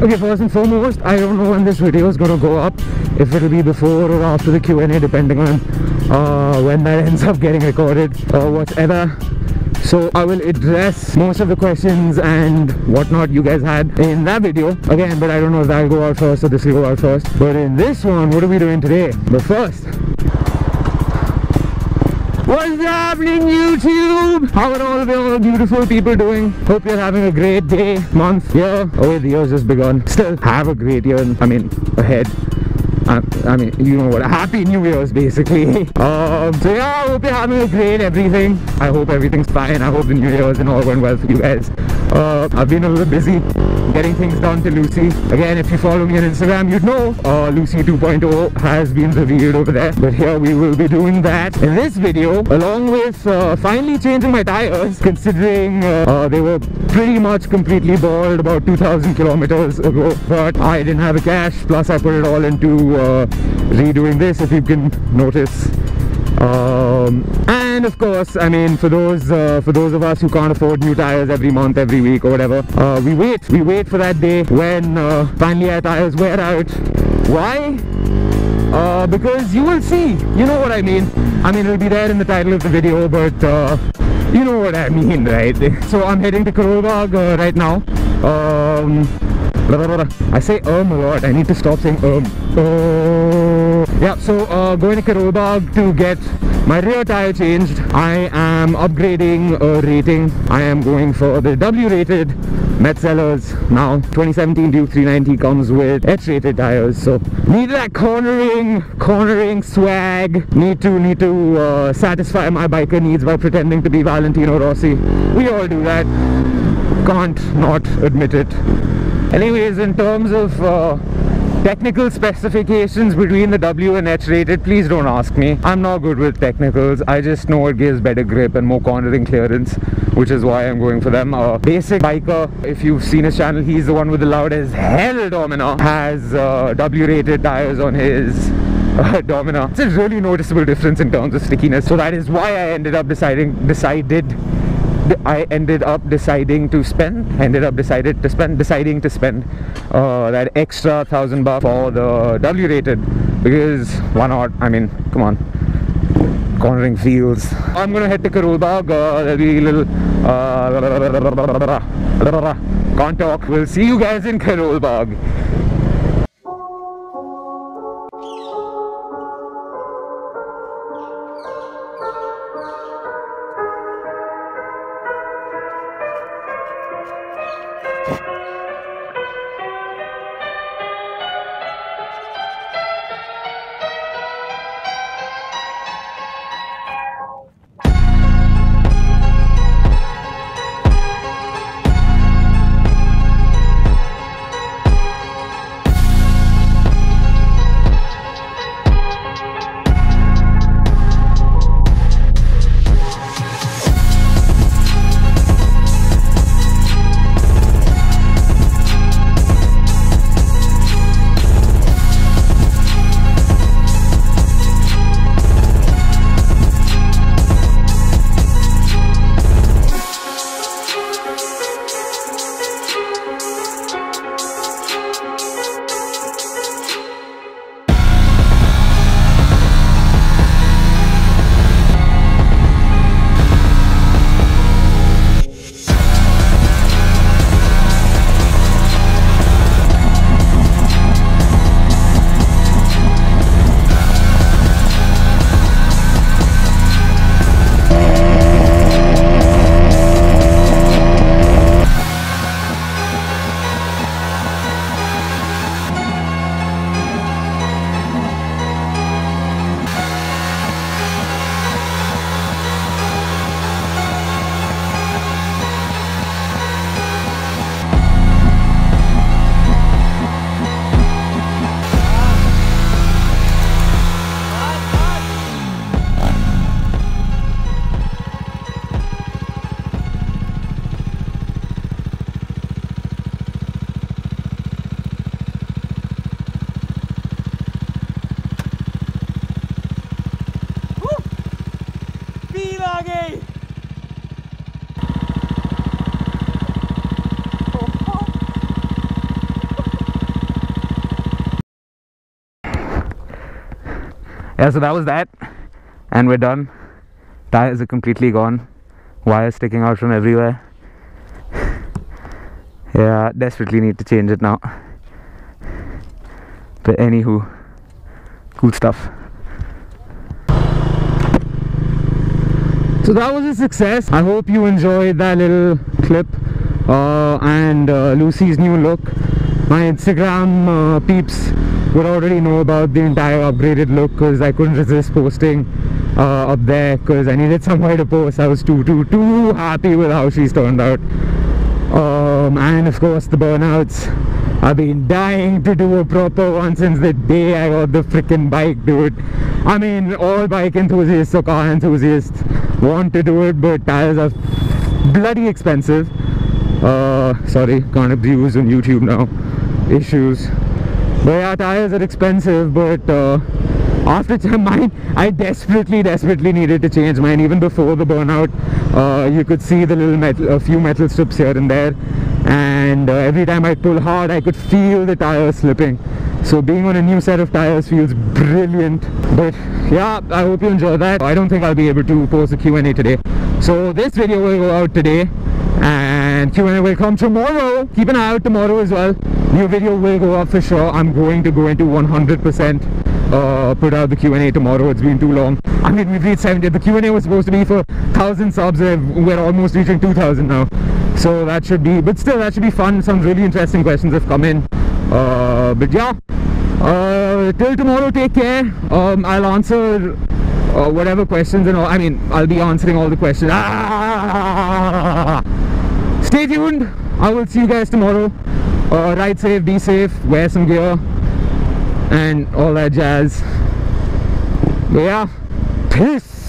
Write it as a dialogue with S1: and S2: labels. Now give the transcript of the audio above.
S1: Okay, first and foremost, I don't know when this video is gonna go up, if it'll be before or after the Q&A, depending on when that ends up getting recorded or whatever. So I will address most of the questions and whatnot you guys had in that video again, but I don't know if that'll go out first or this will go out first. But in this one, what are we doing today? But first, what's happening, YouTube? How are all the beautiful people doing? Hope you're having a great day, month, year. Oh wait, the year's just begun. Still have a great year, ahead. I mean, you know what, a happy New Year's basically. So yeah, I hope you're having a great everything. I hope everything's fine. I hope the New Year's and all went well for you guys. I've been a little busy getting things done to Lucy. Again, if you follow me on Instagram, you'd know Lucy 2.0 has been revealed over there. But here we will be doing that in this video, along with finally changing my tires, considering they were pretty much completely bald about 2,000 kilometers ago. But I didn't have the cash, plus I put it all into redoing this, if you can notice. And of course, I mean, for those of us who can't afford new tires every month, every week or whatever, we wait for that day when finally our tires wear out. Why? Because you will see, you know what I mean. I mean, it'll be there in the title of the video, but you know what I mean, right? So I'm heading to Karol Bagh right now. I say a lot. I need to stop saying yeah, so going to Karol Bagh to get my rear tire changed. I am upgrading a rating. I am going for the W-rated Metzeller's now. 2017 Duke 390 comes with H-rated tires, so need that cornering swag. Need to satisfy my biker needs by pretending to be Valentino Rossi. We all do that. Can't not admit it. Anyways, in terms of technical specifications between the W and H rated, please don't ask me. I'm not good with technicals. I just know it gives better grip and more cornering clearance, which is why I'm going for them. Basic biker, if you've seen his channel, he's the one with the loud as hell Dominar, has W rated tires on his Dominar. It's a really noticeable difference in terms of stickiness, so that is why I ended up deciding to spend that extra $1,000 for the W rated, because why not? I mean, come on, cornering feels. I'm gonna head to Karol Bagh. There'll be a little can't talk. We'll see you guys in Karol Bagh. Yeah, so that was that, and we're done. Tires are completely gone, wires sticking out from everywhere. Yeah, desperately need to change it now. But anywho, cool stuff. So that was a success. I hope you enjoyed that little clip and Lucy's new look. My Instagram peeps would already know about the entire upgraded look because I couldn't resist posting up there because I needed somewhere to post. I was too happy with how she's turned out. And of course the burnouts. I've been dying to do a proper one since the day I got the freaking bike, dude. I mean, all bike enthusiasts or car enthusiasts want to do it, but tires are bloody expensive. Sorry, can't abuse on YouTube now. Issues. But yeah, tires are expensive, but after mine, I desperately needed to change mine. Even before the burnout, you could see the little a few metal strips here and there, and every time I pull hard, I could feel the tires slipping. So being on a new set of tires feels brilliant. But yeah, I hope you enjoyed that. I don't think I'll be able to post a Q&A today. So this video will go out today, and Q&A will come tomorrow. Keep an eye out tomorrow as well. New video will go up for sure. I'm going to go into 100% put out the Q&A tomorrow. It's been too long. I mean, we've reached 70. The Q&A was supposed to be for 1,000 subs. We're almost reaching 2,000 now. So that should be, but still that should be fun. Some really interesting questions have come in. But yeah, till tomorrow, take care. I'll answer whatever questions and all. I mean, I'll be answering all the questions. Stay tuned. I will see you guys tomorrow. Ride safe, be safe, wear some gear and all that jazz. But yeah, peace.